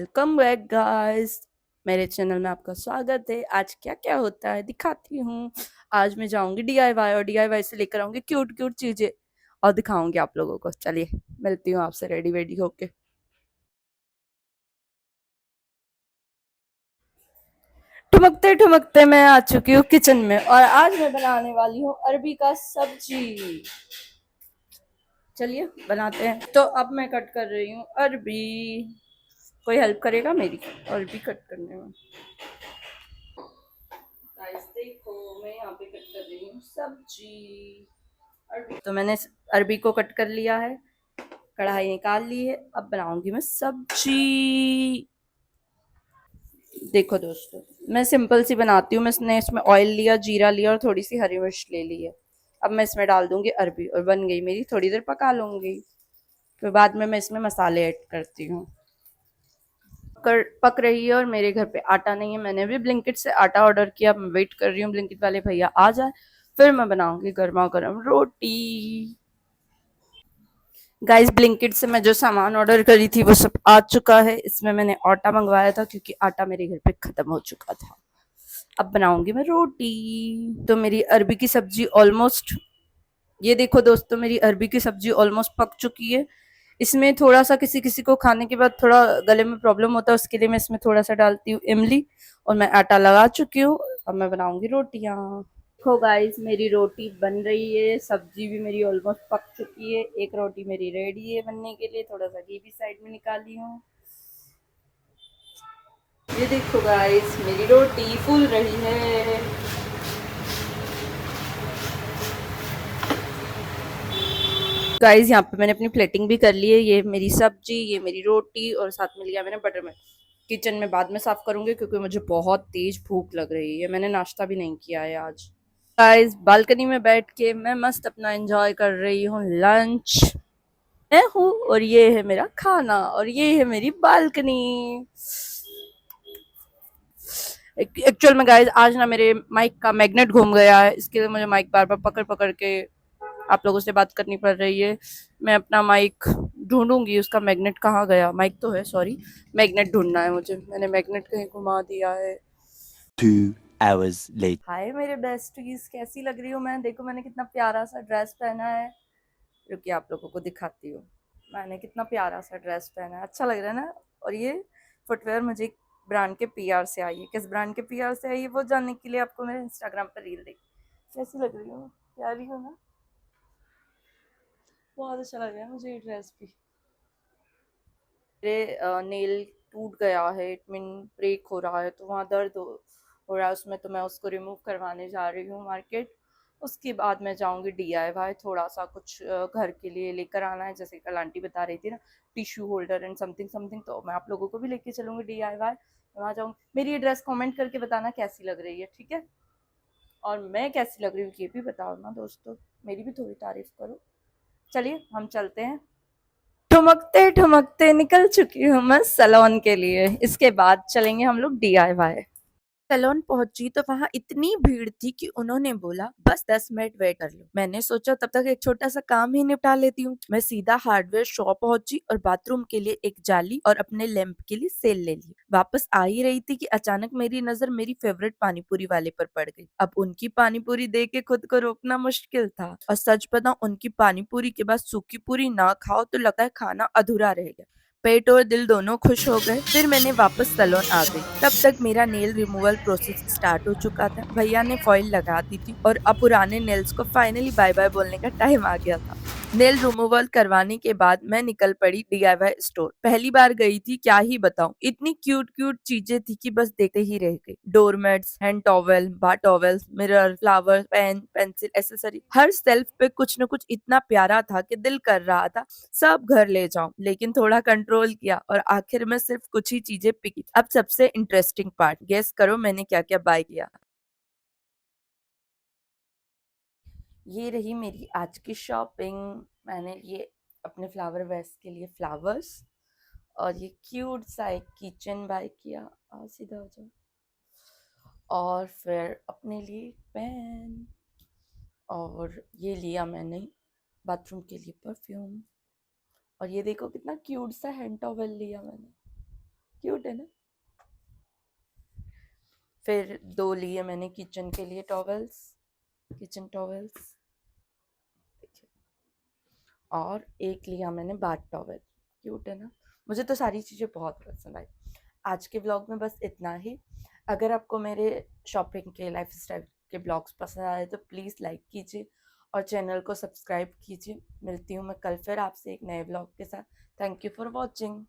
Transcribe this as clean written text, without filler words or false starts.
Welcome back guys. मेरे channel में आपका स्वागत है। आज क्या क्या होता है दिखाती हूँ। आज मैं जाऊंगी डीआईवाई और डीआईवाई से लेकर आऊंगी क्यूट क्यूट चीजें और दिखाऊंगी आप लोगों को। चलिए मिलती हूँ आपसे रेडी वेडी होके। ठुमकते ठुमकते मैं आ चुकी हूँ किचन में और आज मैं बनाने वाली हूँ अरबी का सब्जी। चलिए बनाते हैं। तो अब मैं कट कर रही हूँ अरबी। कोई हेल्प करेगा मेरी अरबी कट करने में? गाइस देखो, मैं यहाँ पे कट कर रही हूँ सब्जी। अरबी तो मैंने अरबी को कट कर लिया है, कढ़ाई निकाल ली है। अब बनाऊंगी मैं सब्जी। देखो दोस्तों, मैं सिंपल सी बनाती हूँ। मैंने इसमें ऑयल लिया, जीरा लिया और थोड़ी सी हरी मिर्च ले ली है। अब मैं इसमें डाल दूंगी अरबी और बन गई मेरी। थोड़ी देर पका लूंगी, फिर बाद में मैं इसमें मसाले ऐड करती हूँ। पक रही है और मेरे घर पे आटा नहीं है। मैंने भी ब्लिंकिट से आटा ऑर्डर किया। मैं वेट कर रही हूँ ब्लिंकिट वाले भैया आ जाए, फिर मैं बनाऊंगी गर्मा गर्म रोटी। गाइस ब्लिंकिट से मैं जो सामान ऑर्डर करी थी वो सब आ चुका है। इसमें मैंने आटा मंगवाया था क्योंकि आटा मेरे घर पे खत्म हो चुका था। अब बनाऊंगी मैं रोटी। तो मेरी अरबी की सब्जी ऑलमोस्ट, ये देखो दोस्तों, मेरी अरबी की सब्जी ऑलमोस्ट पक चुकी है। इसमें थोड़ा सा किसी किसी को खाने के बाद थोड़ा गले में प्रॉब्लम होता है, उसके लिए मैं इसमें थोड़ा सा डालती हूँ इमली। और मैं आटा लगा चुकी हूँ। अब मैं बनाऊंगी रोटियां। देखो गाइस, मेरी रोटी बन रही है, सब्जी भी मेरी ऑलमोस्ट पक चुकी है। एक रोटी मेरी रेडी है बनने के लिए। थोड़ा सा घी भी साइड में निकाली हूँ। ये देखो गाइस, मेरी रोटी फूल रही है। गाइस यहाँ पे मैंने अपनी प्लेटिंग भी कर ली है। ये मेरी सब्जी, ये मेरी रोटी और साथ में लिया मैंने बटर मिल्क। किचन में बाद में साफ करूंगी क्योंकि मुझे बहुत तेज भूख लग रही है। मैंने नाश्ता भी नहीं किया है आज। गाइस बालकनी में बैठ के मैं मस्त अपना एंजॉय कर रही हूँ लंच। मैं हूँ और ये है मेरा खाना और ये है मेरी बालकनी। एक्चुअल में गाइस आज ना मेरे माइक का मैग्नेट घूम गया है, इसके लिए मुझे माइक बार बार पकड़ पकड़ के आप लोगों से बात करनी पड़ रही है। मैं अपना माइक ढूंढूंगी, उसका मैग्नेट कहाँ गया। माइक तो है, सॉरी, मैग्नेट ढूंढना है मुझे। मैंने मैग्नेट कहीं घुमा दिया है। 2 hours later. हाय मेरे बेस्टीज, कैसी लग रही हूँ मैं? देखो मैंने कितना प्यारा सा ड्रेस पहना है। रुकिए आप लोगों को दिखाती हूँ। मैंने कितना प्यारा सा ड्रेस पहना है, अच्छा लग रहा है ना? और ये फुटवेयर मुझे एक ब्रांड के पीआर से आई है। किस ब्रांड के पीआर से आई है वो जानने के लिए आपको मेरे इंस्टाग्राम पर रील देखी। कैसी लग रही हूँ? प्यारी हूँ ना? बहुत अच्छा लग रहा है मुझे ये ड्रेस भी। मेरे नेल टूट गया है, इट मीन ब्रेक हो रहा है, तो वहाँ दर्द हो रहा है उसमें। तो मैं उसको रिमूव करवाने जा रही हूँ मार्केट। उसके बाद मैं जाऊँगी डीआईवाई। थोड़ा सा कुछ घर के लिए लेकर आना है, जैसे कल आंटी बता रही थी ना, tissue holder and something something. तो मैं आप लोगों को भी लेके चलूँगी डीआईवाई। वहाँ जाऊँगी। मेरी ये ड्रेस कमेंट करके बताना कैसी लग रही है, ठीक है? और मैं कैसी लग रही हूँ ये भी बताओ ना दोस्तों, मेरी भी थोड़ी तारीफ करो। चलिए हम चलते हैं। ठुमकते ठुमकते निकल चुकी हूँ मैं सलोन के लिए। इसके बाद चलेंगे हम लोग डीआईवाई। सैलून पहुंची तो वहां इतनी भीड़ थी कि उन्होंने बोला बस 10 मिनट वेट कर लो। मैंने सोचा तब तक एक छोटा सा काम ही निपटा लेती हूँ। मैं सीधा हार्डवेयर शॉप पहुंची और बाथरूम के लिए एक जाली और अपने लैंप के लिए सेल ले ली। वापस आ ही रही थी कि अचानक मेरी नजर मेरी फेवरेट पानीपुरी वाले पर पड़ गई। अब उनकी पानीपुरी देख के खुद को रोकना मुश्किल था, और सच बताऊं, उनकी पानीपुरी के बाद सूखी पूरी ना खाओ तो लगता है खाना अधूरा रह गया। पेट और दिल दोनों खुश हो गए। फिर मैंने वापस सैलून आ गई। तब तक मेरा नेल रिमूवल प्रोसेस स्टार्ट हो चुका था। भैया ने फॉइल लगा दी थी और अब पुराने नेल्स को फाइनली बाय बाय बोलने का टाइम आ गया था। नेल रिमूवल करवाने के बाद मैं निकल पड़ी डीआईवाई स्टोर। पहली बार गई थी, क्या ही बताऊं, इतनी क्यूट क्यूट चीजें थी कि बस देखते ही रह गई। Doormats, hand towel, bath towels, mirror, flower, pen, pencil, accessory, हर सेल्फ पे कुछ न कुछ इतना प्यारा था कि दिल कर रहा था सब घर ले जाऊं। लेकिन थोड़ा कंट्रोल किया और आखिर में सिर्फ कुछ ही चीजें पिकी। अब सबसे इंटरेस्टिंग पार्ट, गेस करो मैंने क्या क्या बाय किया। ये रही मेरी आज की शॉपिंग। मैंने ये अपने फ्लावर वेस्ट के लिए फ्लावर्स और ये क्यूट सा एक किचन बाय किया। और सीधा हो जाओ। और फिर अपने लिए पेन, और ये लिया मैंने बाथरूम के लिए परफ्यूम। और ये देखो कितना क्यूट सा हैंड टॉवेल लिया मैंने। क्यूट है ना। फिर 2 लिए मैंने किचन के लिए टॉवेल्स, किचन टॉवेल्स, और एक लिया मैंने बाथ टॉवेल। क्यूट है ना। मुझे तो सारी चीज़ें बहुत पसंद आई। आज के ब्लॉग में बस इतना ही। अगर आपको मेरे शॉपिंग के, लाइफस्टाइल के ब्लॉग्स पसंद आए तो प्लीज़ लाइक कीजिए और चैनल को सब्सक्राइब कीजिए। मिलती हूँ मैं कल फिर आपसे एक नए ब्लॉग के साथ। Thank you for watching.